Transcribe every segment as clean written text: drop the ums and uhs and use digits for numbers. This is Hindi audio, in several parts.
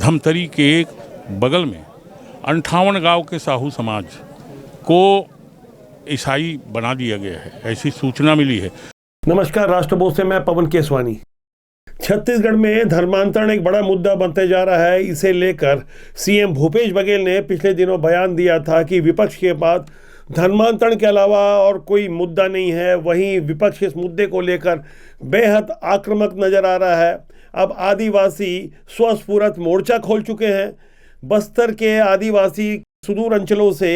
धमतरी के बगल में 58 गांव के साहू समाज को ईसाई बना दिया गया है, ऐसी सूचना मिली है। नमस्कार, राष्ट्रबोध से मैं पवन केसवानी। छत्तीसगढ़ में धर्मांतरण एक बड़ा मुद्दा बनते जा रहा है। इसे लेकर सीएम भूपेश बघेल ने पिछले दिनों बयान दिया था कि विपक्ष के पास धर्मांतरण के अलावा और कोई मुद्दा नहीं है। वहीं विपक्ष इस मुद्दे को लेकर बेहद आक्रामक नजर आ रहा है। अब आदिवासी स्वस्फूर्त मोर्चा खोल चुके हैं। बस्तर के आदिवासी सुदूर अंचलों से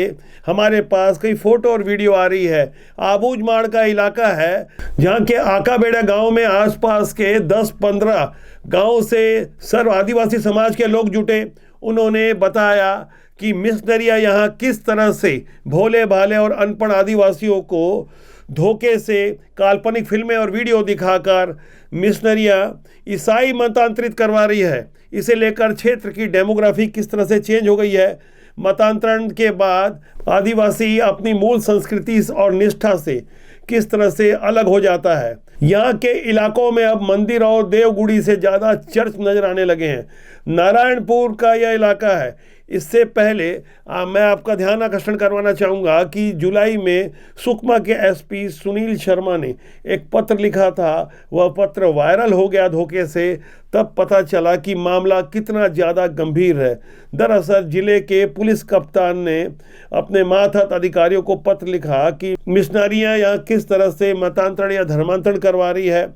हमारे पास कई फोटो और वीडियो आ रही है। आबूझमाड़ का इलाका है जहाँ के आकाबेड़ा गांव में आसपास के 10-15 गांव से सर्व आदिवासी समाज के लोग जुटे। उन्होंने बताया कि मिशनरियाँ यहाँ किस तरह से भोले भाले और अनपढ़ आदिवासियों को धोखे से काल्पनिक फिल्में और वीडियो दिखाकर मिशनरियाँ ईसाई मतांतरित करवा रही है। इसे लेकर क्षेत्र की डेमोग्राफी किस तरह से चेंज हो गई है। मतांतरण के बाद आदिवासी अपनी मूल संस्कृति और निष्ठा से किस तरह से अलग हो जाता है। यहाँ के इलाकों में अब मंदिर और देवगुड़ी से ज़्यादा चर्च नजर आने लगे हैं। नारायणपुर का यह इलाका है। इससे पहले मैं आपका ध्यान आकर्षण करवाना चाहूँगा कि जुलाई में सुकमा के एसपी सुनील शर्मा ने एक पत्र लिखा था। वह पत्र वायरल हो गया धोखे से। तब पता चला कि मामला कितना ज़्यादा गंभीर है। दरअसल जिले के पुलिस कप्तान ने अपने मातहत अधिकारियों को पत्र लिखा कि मिशनरियाँ यहाँ किस तरह से मतांतरण या धर्मांतरण करवा रही है।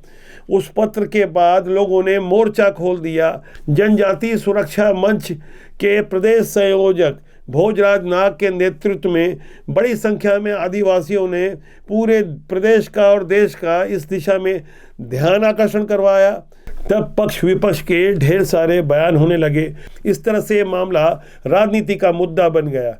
उस पत्र के बाद लोगों ने मोर्चा खोल दिया। जनजातीय सुरक्षा मंच के प्रदेश संयोजक भोजराज नाग के नेतृत्व में बड़ी संख्या में आदिवासियों ने पूरे प्रदेश का और देश का इस दिशा में ध्यान आकर्षण करवाया। तब पक्ष विपक्ष के ढेर सारे बयान होने लगे। इस तरह से मामला राजनीति का मुद्दा बन गया।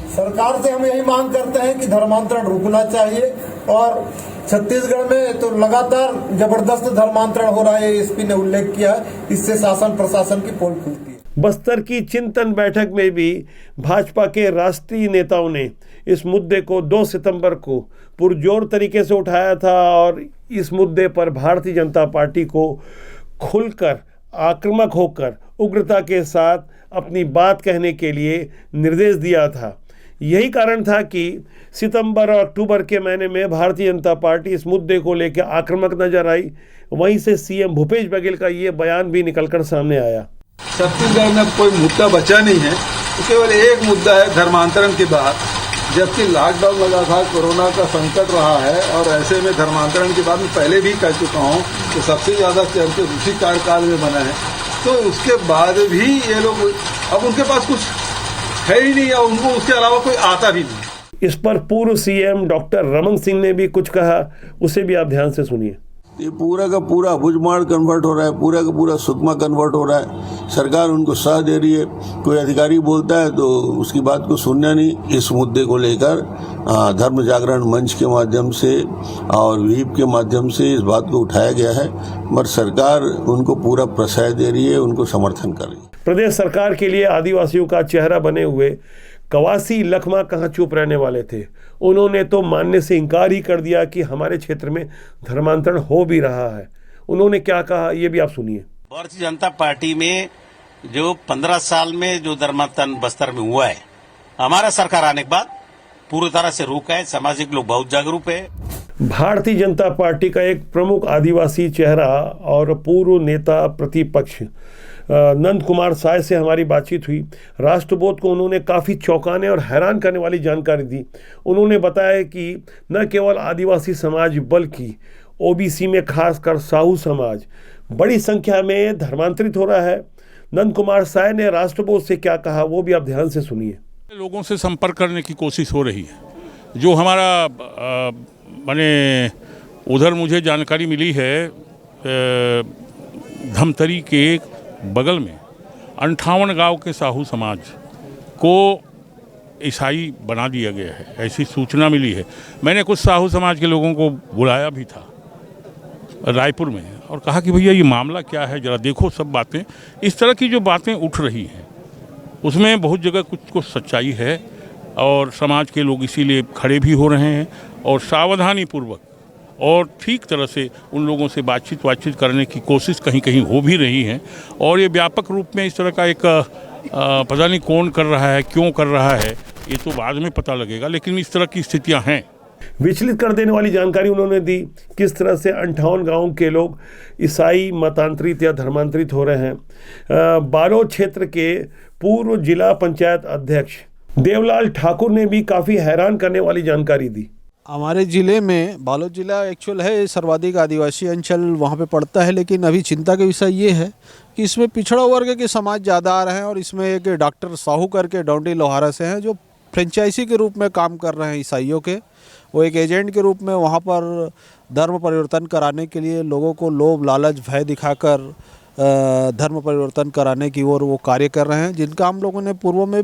सरकार से हम यही मांग करते हैं कि धर्मांतरण रुकना चाहिए और छत्तीसगढ़ में तो लगातार जबरदस्त धर्मांतरण हो रहा है। एसपी ने उल्लेख किया, इससे शासन प्रशासन की पोल खुलती है। बस्तर की चिंतन बैठक में भी भाजपा के राष्ट्रीय नेताओं ने इस मुद्दे को 2 सितंबर को पुरजोर तरीके से उठाया था और इस मुद्दे पर भारतीय जनता पार्टी को खुलकर आक्रामक होकर उग्रता के साथ अपनी बात कहने के लिए निर्देश दिया था। यही कारण था कि सितंबर और अक्टूबर के महीने में भारतीय जनता पार्टी इस मुद्दे को लेकर आक्रामक नजर आई। वहीं से सीएम भूपेश बघेल का ये बयान भी निकलकर सामने आया। छत्तीसगढ़ में कोई मुद्दा बचा नहीं है, तो केवल एक मुद्दा है धर्मांतरण के बाद। जबकि लॉकडाउन लगा था, कोरोना का संकट रहा है और ऐसे में धर्मांतरण के बाद मैं पहले भी कह चुका हूँ कि सबसे ज्यादा चर्चा उसी कार्यकाल में बना है। तो उसके बाद भी ये लोग अब उनके पास कुछ है ही नहीं और उनको उसके अलावा कोई आता भी नहीं। इस पर पूर्व सीएम डॉक्टर रमन सिंह ने भी कुछ कहा, उसे भी आप ध्यान से सुनिए। ये पूरा का पूरा आबूझमाड़ कन्वर्ट हो रहा है, पूरा का पूरा सुकमा कन्वर्ट हो रहा है। सरकार उनको साथ दे रही है। कोई अधिकारी बोलता है तो उसकी बात को सुनना नहीं। इस मुद्दे को लेकर धर्म जागरण मंच के माध्यम से और व्हीप के माध्यम से इस बात को उठाया गया है, मगर सरकार उनको पूरा प्रश्रय दे रही है, उनको समर्थन कर रही है। प्रदेश सरकार के लिए आदिवासियों का चेहरा बने हुए कवासी लखमा कहाँ चुप रहने वाले थे। उन्होंने तो मानने से इनकार ही कर दिया कि हमारे क्षेत्र में धर्मांतरण हो भी रहा है। उन्होंने क्या कहा, ये भी आप सुनिए। भारतीय जनता पार्टी में जो 15 साल में जो धर्मांतरण बस्तर में हुआ है, हमारा सरकार आने के बाद पूरी तरह से रुका है। सामाजिक लोग बहुत जागरूक है। भारतीय जनता पार्टी का एक प्रमुख आदिवासी चेहरा और पूर्व नेता प्रतिपक्ष नंद कुमार साय से हमारी बातचीत हुई। राष्ट्रबोध को उन्होंने काफ़ी चौंकाने और हैरान करने वाली जानकारी दी। उन्होंने बताया कि न केवल आदिवासी समाज बल्कि ओबीसी में खासकर साहू समाज बड़ी संख्या में धर्मांतरित हो रहा है। नंद कुमार साय ने राष्ट्रबोध से क्या कहा, वो भी आप ध्यान से सुनिए। लोगों से संपर्क करने की कोशिश हो रही है। जो हमारा माने उधर मुझे जानकारी मिली है, धमतरी के बगल में 58 गांव के साहू समाज को ईसाई बना दिया गया है, ऐसी सूचना मिली है। मैंने कुछ साहू समाज के लोगों को बुलाया भी था रायपुर में और कहा कि भैया ये मामला क्या है, ज़रा देखो सब बातें। इस तरह की जो बातें उठ रही हैं उसमें बहुत जगह कुछ सच्चाई है और समाज के लोग इसीलिए खड़े भी हो रहे हैं और सावधानी पूर्वक और ठीक तरह से उन लोगों से बातचीत करने की कोशिश कहीं कहीं हो भी रही है। और ये व्यापक रूप में इस तरह का एक पता नहीं कौन कर रहा है, क्यों कर रहा है, ये तो बाद में पता लगेगा, लेकिन इस तरह की स्थितियां हैं। विचलित कर देने वाली जानकारी उन्होंने दी किस तरह से 58 गांव के लोग ईसाई मतांतरित या धर्मांतरित हो रहे हैं। बालोद क्षेत्र के पूर्व जिला पंचायत अध्यक्ष देवलाल ठाकुर ने भी काफ़ी हैरान करने वाली जानकारी दी। हमारे ज़िले में बालोद जिला एक्चुअल है सर्वाधिक आदिवासी अंचल वहाँ पे पड़ता है, लेकिन अभी चिंता का विषय ये है कि इसमें पिछड़ा वर्ग के समाज ज़्यादा आ रहे हैं। और इसमें एक डॉक्टर साहू करके डोंडी लोहारा से हैं जो फ्रेंचाइजी के रूप में काम कर रहे हैं ईसाइयों के। वो एक एजेंट के रूप में वहाँ पर धर्म परिवर्तन कराने के लिए लोगों को लोभ लालच भय दिखाकर धर्म परिवर्तन कराने की ओर वो कार्य कर रहे हैं, जिनका हम लोगों ने पूर्व में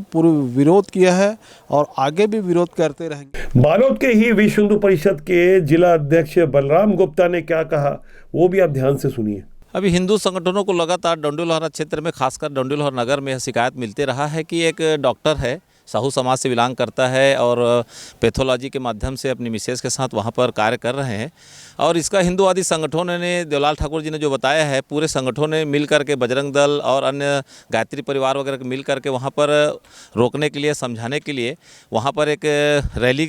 विरोध किया है और आगे भी विरोध करते रहेंगे। बालोद के ही विश्व हिंदू परिषद के जिला अध्यक्ष बलराम गुप्ता ने क्या कहा वो भी आप ध्यान से सुनिए। अभी हिंदू संगठनों को लगातार डोंडी लोहारा क्षेत्र में, खासकर डोंडी लोहारा नगर में शिकायत मिलते रहा है कि एक डॉक्टर है, साहू समाज से बिलोंग करता है और पैथोलॉजी के माध्यम से अपनी मिसेज के साथ वहाँ पर कार्य कर रहे हैं। और इसका हिंदूवादी संगठनों ने, देवलाल ठाकुर जी ने जो बताया है, पूरे संगठनों ने मिल करके बजरंग दल और अन्य गायत्री परिवार वगैरह के मिल करके वहाँ पर रोकने के लिए, समझाने के लिए वहाँ पर एक रैली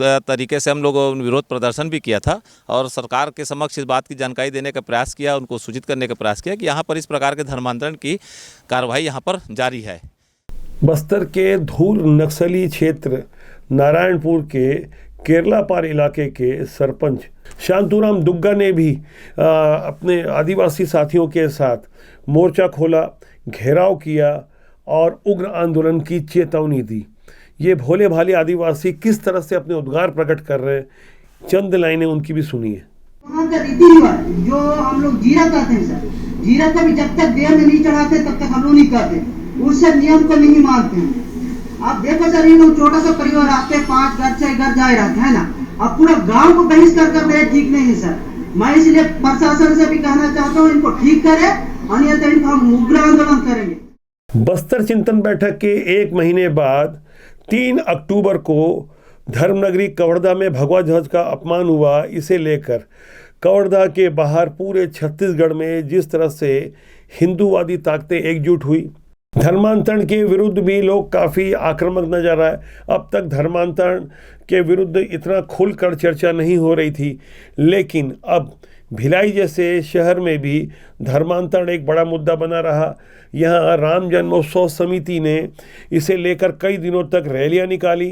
तरीके से हम लोग विरोध प्रदर्शन भी किया था और सरकार के समक्ष इस बात की जानकारी देने का प्रयास किया, उनको सूचित करने का प्रयास किया कि यहाँ पर इस प्रकार के धर्मांतरण की कार्रवाई यहाँ पर जारी है। बस्तर के धूल नक्सली क्षेत्र नारायणपुर के केरला पार इलाके के सरपंच शांतुराम दुग्गा ने भी अपने आदिवासी साथियों के साथ मोर्चा खोला, घेराव किया और उग्र आंदोलन की चेतावनी दी। ये भोले भाले आदिवासी किस तरह से अपने उद्गार प्रकट कर रहे हैं, चंद लाइनें उनकी भी सुनिए। वहाँ का रीति रिवाज जो हम लोग जीरा कहते हैं सर, जीरा कभी जब तक देह में नहीं चढ़ाते तब तक हम लोग नहीं करते, उससे नियम को नहीं मानते हैं। आप देखो सर, ये लोग छोटा सा परिवार आपके 5 घर 6 घर जाए रहते हैं ना, अब पूरा गांव को बहिष्कार कर रहे, ठीक नहीं है सर। मैं इसलिए प्रशासन से भी कहना चाहता हूँ इनको ठीक करे, अन्यथा इनको हम उग्र आंदोलन करेंगे। बस्तर चिंतन बैठक के 1 महीने बाद 3 अक्टूबर को धर्मनगरी कवर्धा में भगवा ध्वज का अपमान हुआ। इसे लेकर कवर्धा के बाहर पूरे छत्तीसगढ़ में जिस तरह से हिंदूवादी ताकतें एकजुट हुई, धर्मांतरण के विरुद्ध भी लोग काफ़ी आक्रामक नजर आए। अब तक धर्मांतरण के विरुद्ध इतना खुलकर चर्चा नहीं हो रही थी, लेकिन अब भिलाई जैसे शहर में भी धर्मांतरण एक बड़ा मुद्दा बना रहा। यहाँ राम जन्मोत्सव समिति ने इसे लेकर कई दिनों तक रैलियाँ निकाली,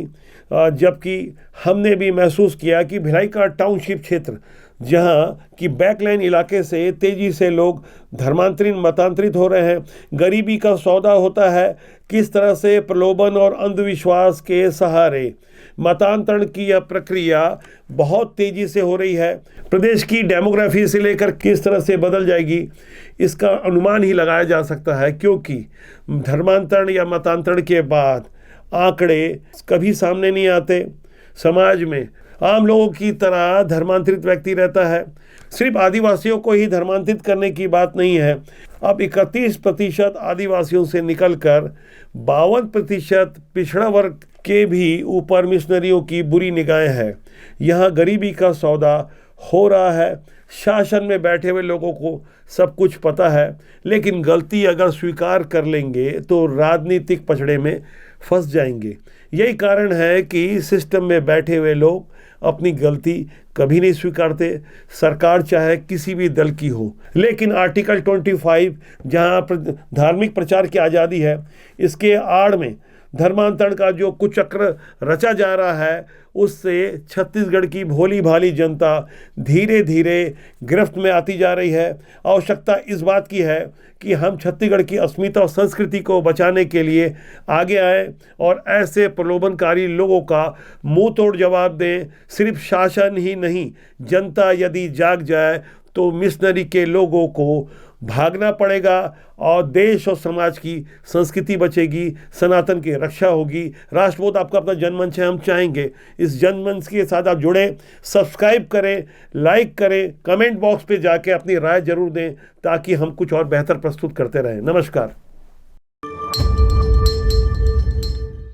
जबकि हमने भी महसूस किया कि भिलाई का टाउनशिप क्षेत्र, जहाँ कि बैकलाइन इलाके से तेज़ी से लोग धर्मांतरित मतांतरित हो रहे हैं, गरीबी का सौदा होता है, किस तरह से प्रलोभन और अंधविश्वास के सहारे मतांतरण की यह प्रक्रिया बहुत तेज़ी से हो रही है। प्रदेश की डेमोग्राफी से लेकर किस तरह से बदल जाएगी, इसका अनुमान ही लगाया जा सकता है, क्योंकि धर्मांतरण या मतांतरण के बाद आंकड़े कभी सामने नहीं आते। समाज में आम लोगों की तरह धर्मांतरित व्यक्ति रहता है। सिर्फ आदिवासियों को ही धर्मांतरित करने की बात नहीं है। अब 31% आदिवासियों से निकलकर 52% पिछड़ा वर्ग के भी ऊपर मिशनरियों की बुरी निगाहें हैं। यहाँ गरीबी का सौदा हो रहा है। शासन में बैठे हुए लोगों को सब कुछ पता है, लेकिन गलती अगर स्वीकार कर लेंगे तो राजनीतिक पचड़े में फंस जाएंगे। यही कारण है कि सिस्टम में बैठे हुए लोग अपनी गलती कभी नहीं स्वीकारते, सरकार चाहे किसी भी दल की हो। लेकिन आर्टिकल 25 जहां धार्मिक प्रचार की आज़ादी है, इसके आड़ में धर्मांतरण का जो कुचक्र रचा जा रहा है, उससे छत्तीसगढ़ की भोली भाली जनता धीरे धीरे गिरफ्त में आती जा रही है। आवश्यकता इस बात की है कि हम छत्तीसगढ़ की अस्मिता और संस्कृति को बचाने के लिए आगे आए और ऐसे प्रलोभनकारी लोगों का मुंह तोड़ जवाब दें। सिर्फ शासन ही नहीं, जनता यदि जाग जाए तो मिशनरी के लोगों को भागना पड़ेगा और देश और समाज की संस्कृति बचेगी, सनातन की रक्षा होगी। राष्ट्रबोध आपका अपना जनमंच है, हम चाहेंगे इस जनमंच के साथ आप जुड़ें, सब्सक्राइब करें, लाइक करें, कमेंट बॉक्स पे जाके अपनी राय जरूर दें, ताकि हम कुछ और बेहतर प्रस्तुत करते रहें। नमस्कार।